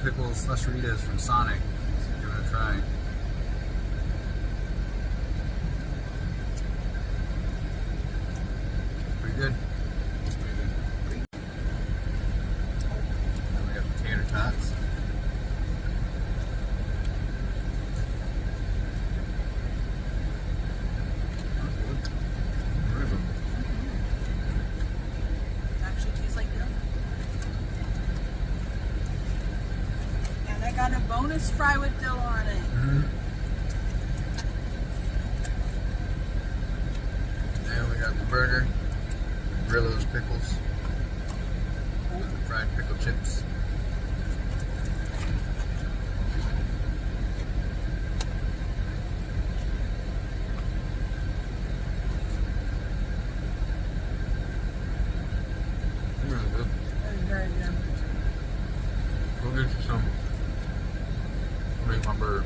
pickle slusheritas from Sonic. Let's give it a try. Pretty good. Then we got tater tots. Actually tastes like dill. And I got a bonus fry with dill on it. Then we got the burger, Grillos pickles, and the fried pickle chips. Really good. That is very good. Go get you some. I'll make my burger.